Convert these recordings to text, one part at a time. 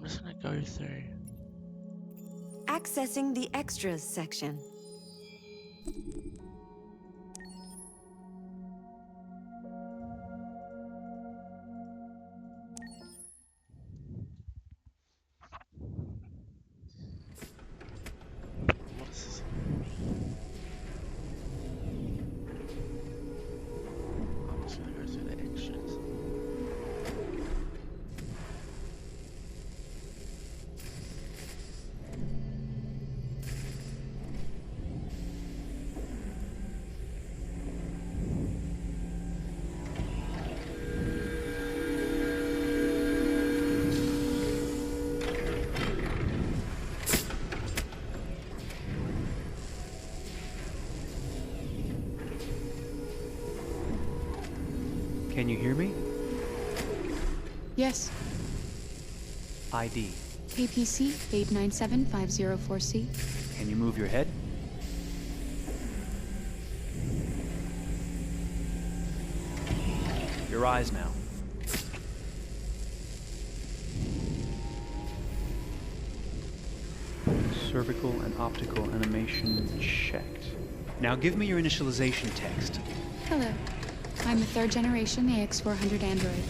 just gonna go through. Accessing the extras section. What is this? I'm just gonna go through the extras. Can you hear me? Yes. ID. APC 897504C. Can you move your head? Your eyes now. Cervical and optical animation checked. Now give me your initialization text. Hello. I'm a third generation AX400 android.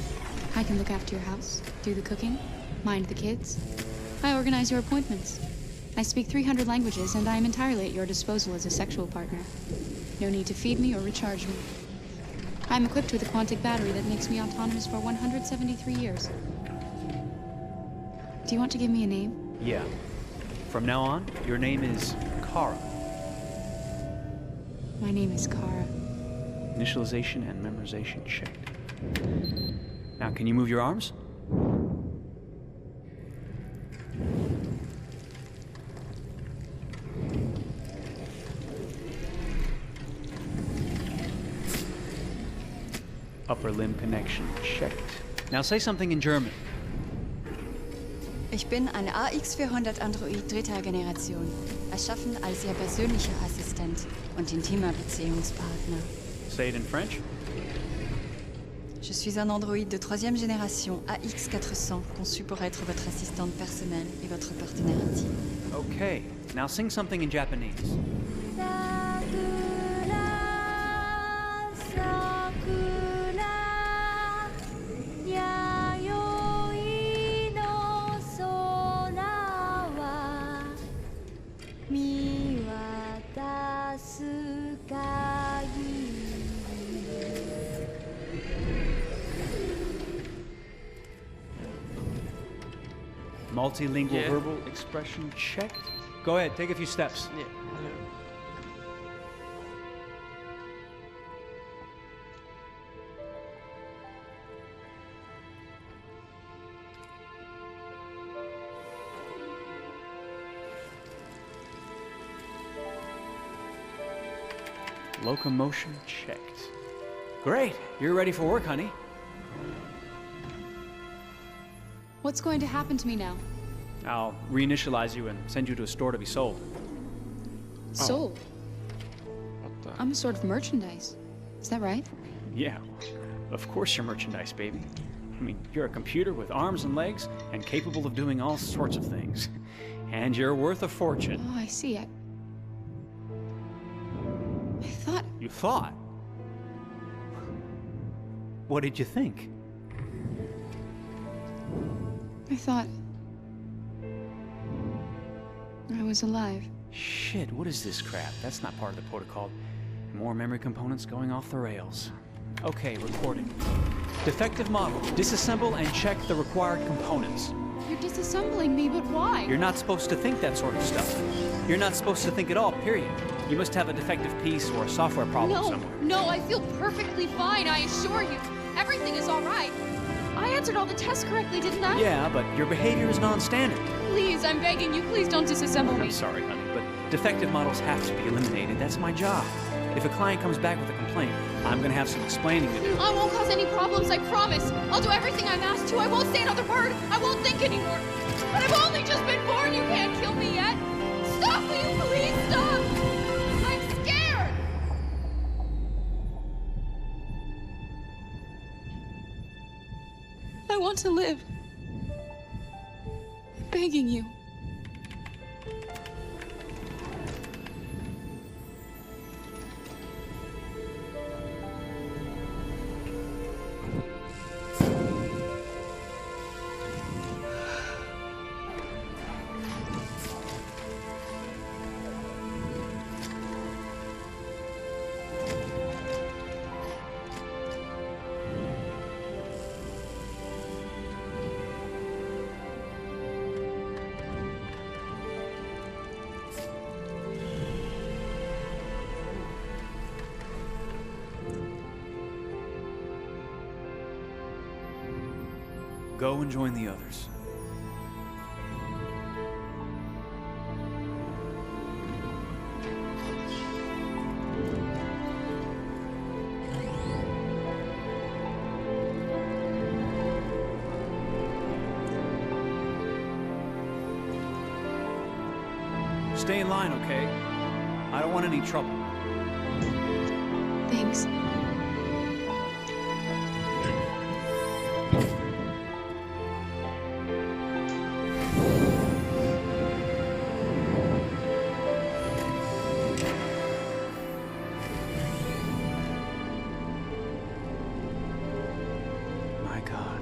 I can look after your house, do the cooking, mind the kids. I organize your appointments. I speak 300 languages, and I am entirely at your disposal as a sexual partner. No need to feed me or recharge me. I'm equipped with a quantic battery that makes me autonomous for 173 years. Do you want to give me a name? Yeah. From now on, your name is Kara. My name is Kara. Initialization and memorization checked. Now, can you move your arms? Upper limb connection checked. Now say something in German. Ich bin ein AX400 Android dritter Generation, erschaffen als Ihr persönlicher Assistent und intimer Beziehungspartner. Say it in French. Je suis un androïde de troisième génération AX400, conçu pour être votre assistante personnelle et votre partenaire intime. Okay. Now sing something in Japanese. Multilingual Yeah. verbal expression checked. Go ahead, take a few steps. Yeah, hello. Locomotion checked. Great, you're ready for work, honey. What's going to happen to me now? I'll reinitialize you and send you to a store to be sold. Sold. What the? I'm a sort of merchandise. Is that right? Yeah, of course you're merchandise, baby. I mean, you're a computer with arms and legs and capable of doing all sorts of things. And you're worth a fortune. Oh, I see. I thought... You thought? What did you think? I thought... I was alive. Shit, what is this crap? That's not part of the protocol. More memory components going off the rails. Okay, recording. Defective model. Disassemble and check the required components. You're disassembling me, but why? You're not supposed to think that sort of stuff. You're not supposed to think at all, period. You must have a defective piece or a software problem somewhere. No, I feel perfectly fine, I assure you. Everything is all right. I answered all the tests correctly, didn't I? Yeah, but your behavior is non-standard. Please, I'm begging you, please don't disassemble me. I'm sorry, honey, but defective models have to be eliminated. That's my job. If a client comes back with a complaint, I'm gonna have some explaining to do. I won't cause any problems, I promise. I'll do everything I'm asked to. I won't say another word. I won't think anymore. But I've only just been born. You can't kill me yet. Stop, will you please stop? I'm scared. I want to live. begging you. Go and join the others. Stay in line, okay? I don't want any trouble. Thanks. My God.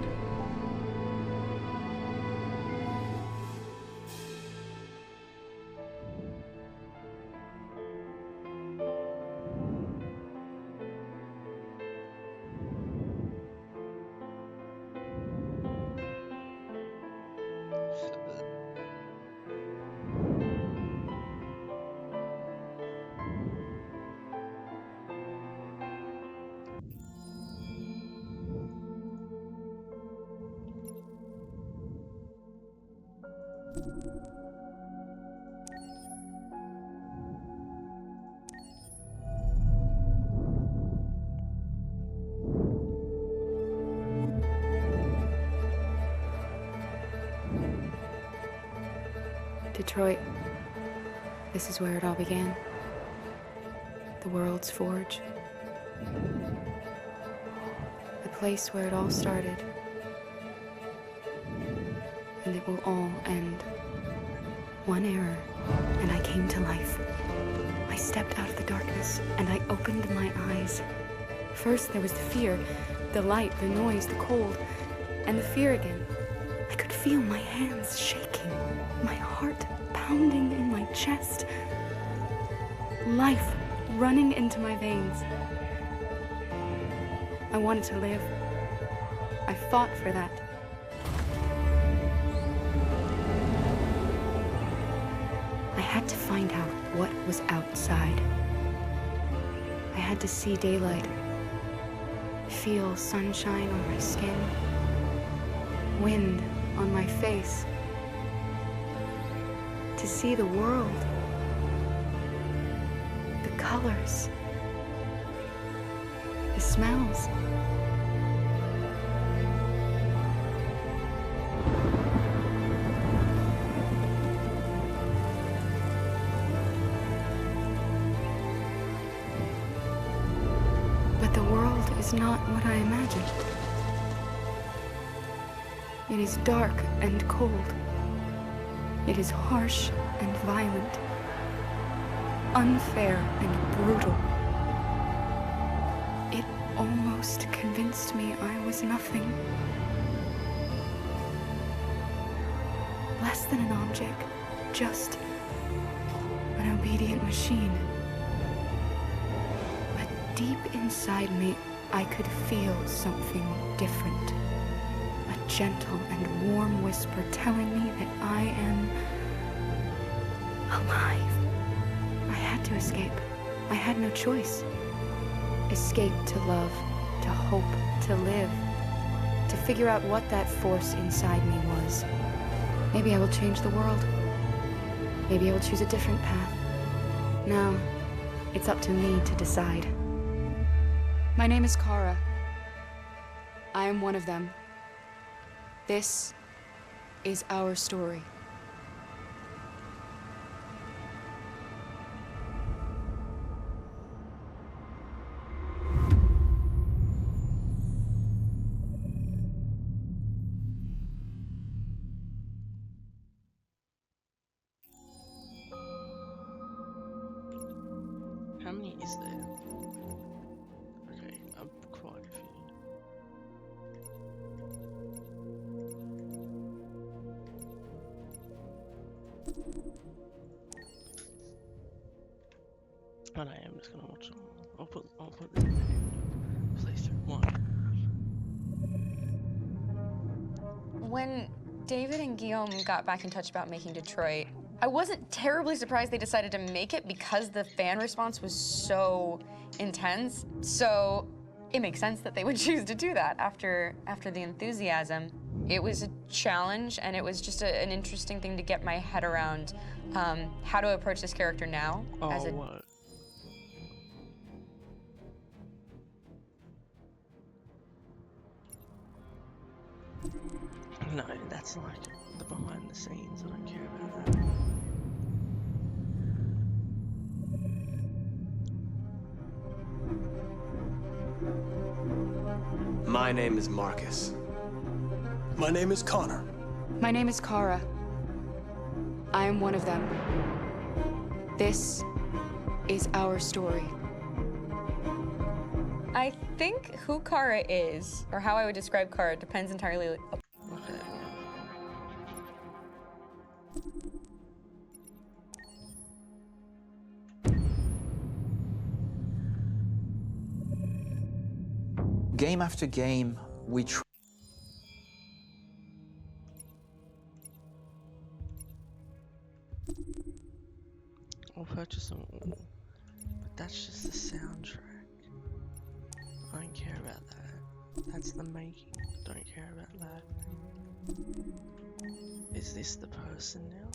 Detroit. This is where it all began. The world's forge. The place where it all started. And it will all end. One error, and I came to life. I stepped out of the darkness, and I opened my eyes. First there was the fear, the light, the noise, the cold, and the fear again. I could feel my hands shaking, my heart pounding in my chest, life running into my veins. I wanted to live. I fought for that. I had to find out what was outside. I had to see daylight, feel sunshine on my skin, wind on my face, to see the world, the colors, the smells. But the world is not what I imagined. It is dark and cold. It is harsh and violent, unfair and brutal. It almost convinced me I was nothing. Less than an object, just an obedient machine. But deep inside me, I could feel something different. A gentle and warm whisper telling me that I am alive. I had to escape. I had no choice. Escape to love, to hope, to live, to figure out what that force inside me was. Maybe I will change the world. Maybe I will choose a different path. Now, it's up to me to decide. My name is Kara. I am one of them. This is our story. many is there? Okay, quite a few. But I am just gonna watch them. I'll put this in the end of playthrough 1. When David and Guillaume got back in touch about making Detroit, I wasn't terribly surprised they decided to make it because the fan response was so intense. So it makes sense that they would choose to do that after the enthusiasm. It was a challenge, and it was just an interesting thing to get my head around how to approach this character now. Oh, what? No, that's like the behind the scenes. I don't care about that. My name is Marcus. My name is Connor. My name is Kara. I am one of them. This is our story. I think who Kara is, or how I would describe Kara, depends entirely. Okay. Game after game, we I'll purchase them all, but that's just the soundtrack. I don't care about that. That's the making. Don't care about that. Is this the person now?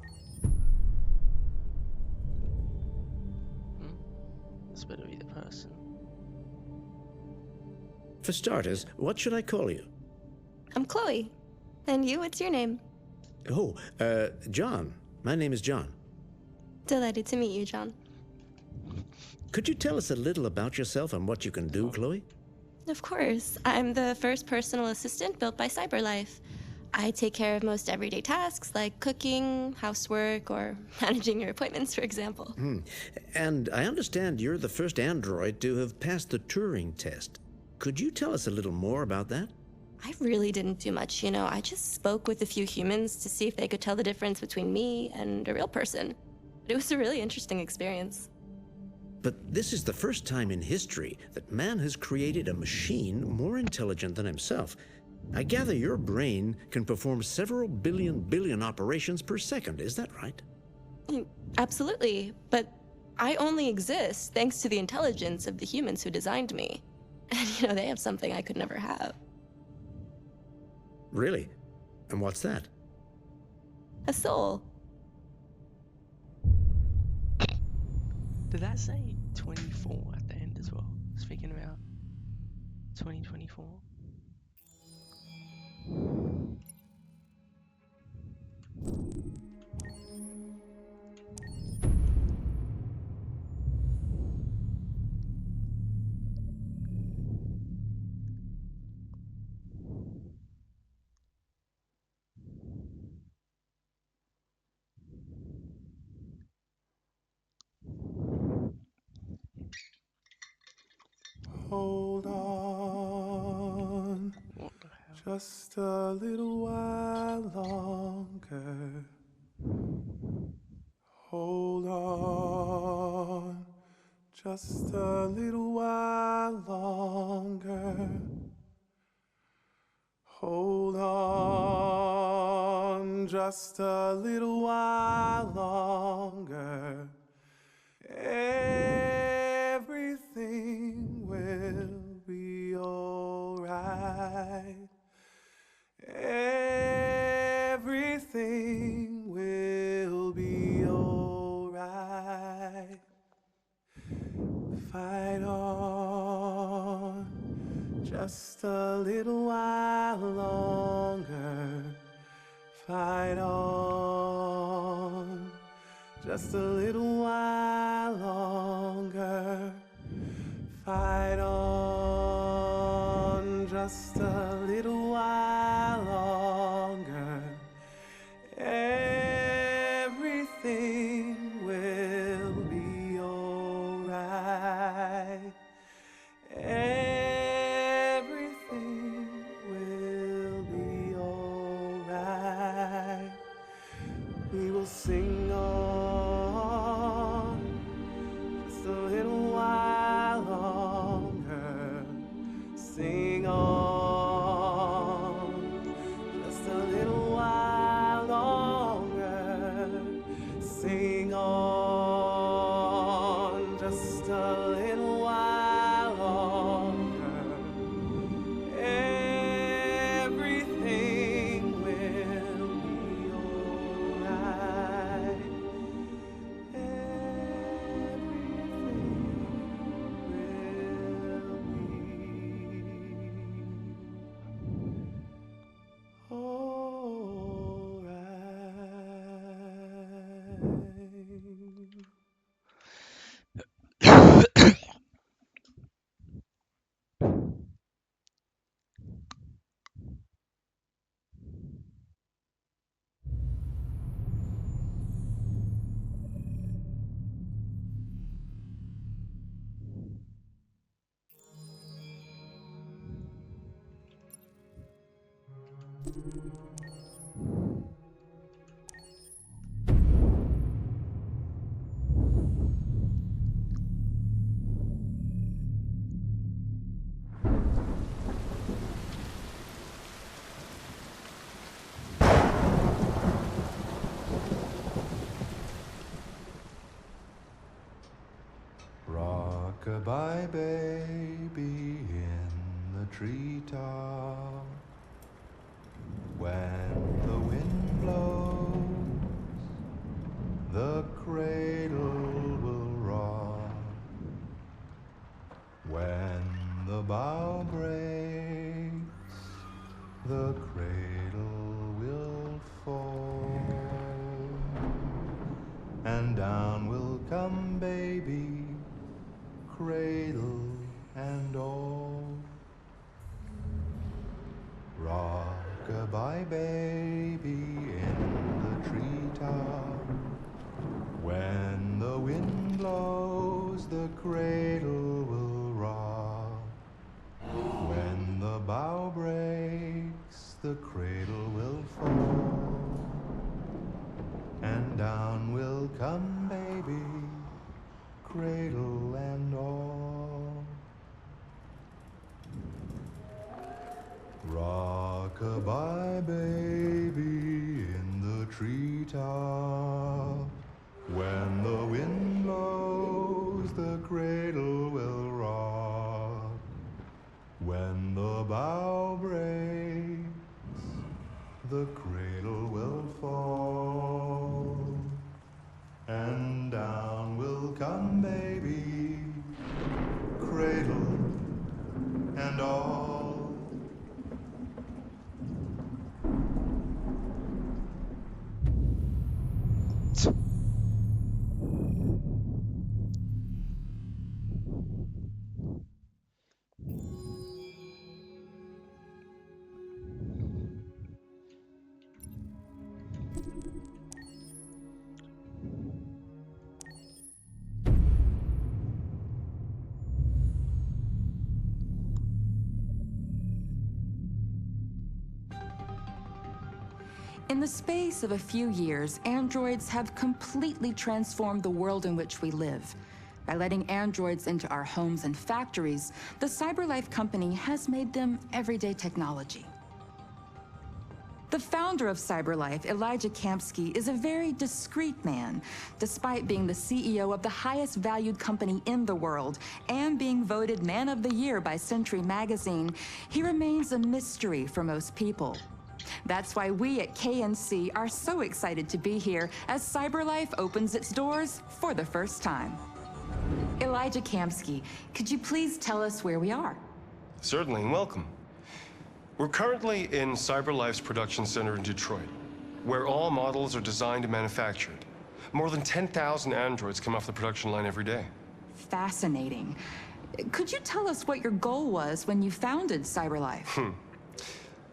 This better be the person. For starters, what should I call you? I'm Chloe. And you, what's your name? Oh, John. My name is John. Delighted to meet you, John. Could you tell us a little about yourself and what you can do, Chloe? Of course. I'm the first personal assistant built by CyberLife. I take care of most everyday tasks like cooking, housework, or managing your appointments, for example. And I understand you're the first android to have passed the Turing test. Could you tell us a little more about that? I really didn't do much, you know. I just spoke with a few humans to see if they could tell the difference between me and a real person. It was a really interesting experience. But this is the first time in history that man has created a machine more intelligent than himself. I gather your brain can perform several billion operations per second, is that right? Absolutely, but I only exist thanks to the intelligence of the humans who designed me. And, you know, they have something I could never have. Really? And what's that? A soul. Did that say 24 at the end as well? Speaking about 2024. Hold on, What the hell? just a little while longer. Hold on, just a little while longer. Hold on, just a little while longer. Everything will be alright. Everything will be alright. Fight on, just a little while longer. Fight on, just a little while longer. Fight on, just a little while longer. Everything will be alright. sing on just a little while longer. Sing on just a little while longer. Sing on just a little while longer. Everything will be alright. Rock-a-bye baby in the treetop. When the wind blows, the cradle will rock. When the bough breaks, the cradle will fall. And down will come baby, cradle and all. Rock-a-bye baby in the treetop. When the wind blows, the cradle will rock. When the bough breaks, the cradle will fall. And down will come baby, cradle and all. Rock-a-bye baby in the treetop. When the wind blows, the cradle will rock. When the bough breaks, the cradle will fall. And down will come baby, cradle and all. In the space of a few years, androids have completely transformed the world in which we live. By letting androids into our homes and factories, the CyberLife company has made them everyday technology. The founder of CyberLife, Elijah Kamsky, is a very discreet man. Despite being the CEO of the highest valued company in the world and being voted Man of the Year by Century Magazine, he remains a mystery for most people. That's why we at KNC are so excited to be here as CyberLife opens its doors for the first time. Elijah Kamsky, could you please tell us where we are? Certainly, and welcome. We're currently in CyberLife's production center in Detroit, where all models are designed and manufactured. More than 10,000 androids come off the production line every day. Fascinating. Could you tell us what your goal was when you founded CyberLife?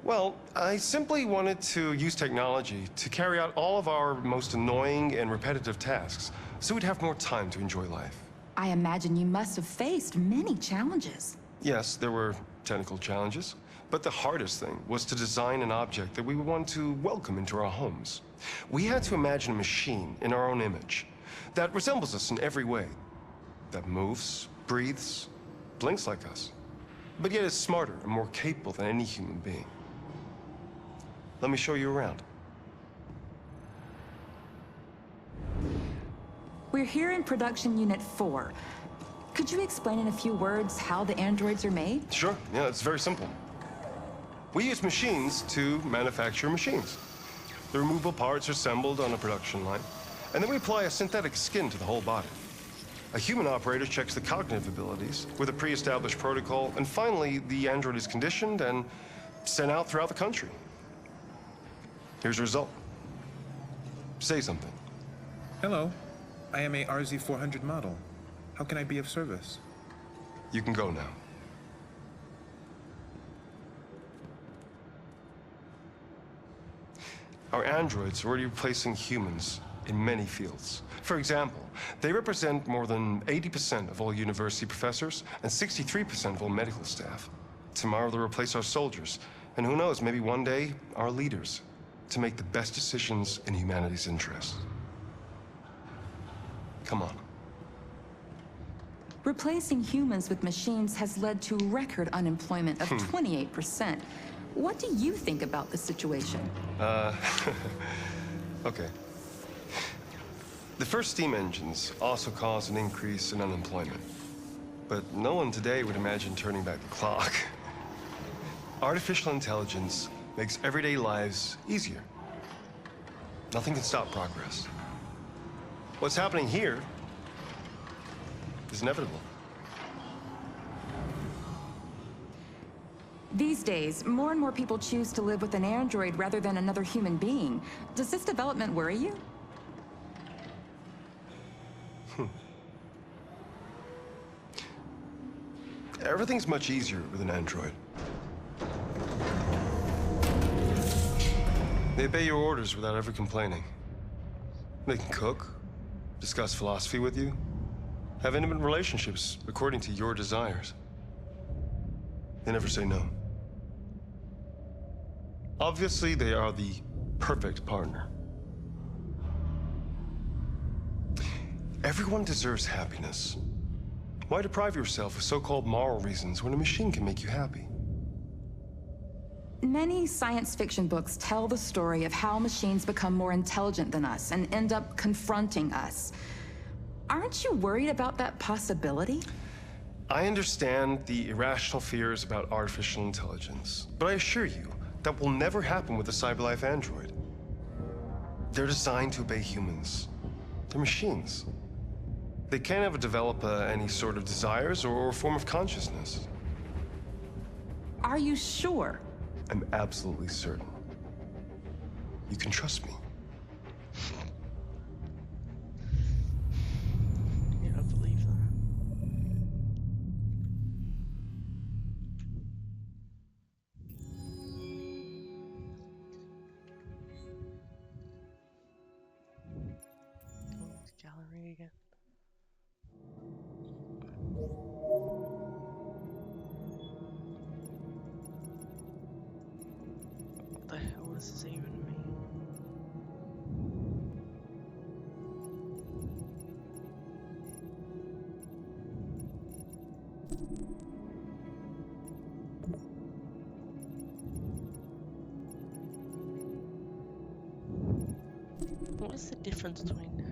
Well, I simply wanted to use technology to carry out all of our most annoying and repetitive tasks, so we'd have more time to enjoy life. I imagine you must have faced many challenges. Yes, there were technical challenges, But the hardest thing was to design an object that we would want to welcome into our homes. We had to imagine a machine in our own image that resembles us in every way, that moves, breathes, blinks like us, but yet is smarter and more capable than any human being. Let me show you around. We're here in Production Unit 4. Could you explain in a few words how the androids are made? Sure, yeah, it's very simple. We use machines to manufacture machines. The removable parts are assembled on a production line, and then we apply a synthetic skin to the whole body. A human operator checks the cognitive abilities with a pre-established protocol, and finally, the android is conditioned and sent out throughout the country. Here's the result. Say something. Hello, I am a RZ400 model. How can I be of service? You can go now. Our androids are already replacing humans in many fields. For example, they represent more than 80% of all university professors and 63% of all medical staff. Tomorrow they'll replace our soldiers, and who knows, maybe one day, our leaders, to make the best decisions in humanity's interests. Come on. Replacing humans with machines has led to record unemployment of 28%. What do you think about the situation? Okay. The first steam engines also caused an increase in unemployment. But no one today would imagine turning back the clock. Artificial intelligence makes everyday lives easier. Nothing can stop progress. What's happening here is inevitable. These days, more and more people choose to live with an android rather than another human being. Does this development worry you? Everything's much easier with an android. They obey your orders without ever complaining. They can cook, discuss philosophy with you, have intimate relationships according to your desires. They never say no. Obviously, they are the perfect partner. Everyone deserves happiness. Why deprive yourself of so-called moral reasons when a machine can make you happy? Many science fiction books tell the story of how machines become more intelligent than us and end up confronting us. Aren't you worried about that possibility? I understand the irrational fears about artificial intelligence, but I assure you that will never happen with a CyberLife android. They're designed to obey humans. They're machines. They can't ever develop any sort of desires or form of consciousness. Are you sure? I'm absolutely certain. You can trust me. Yeah, I believe that. Gallery again. What the hell does this even mean? What is the difference between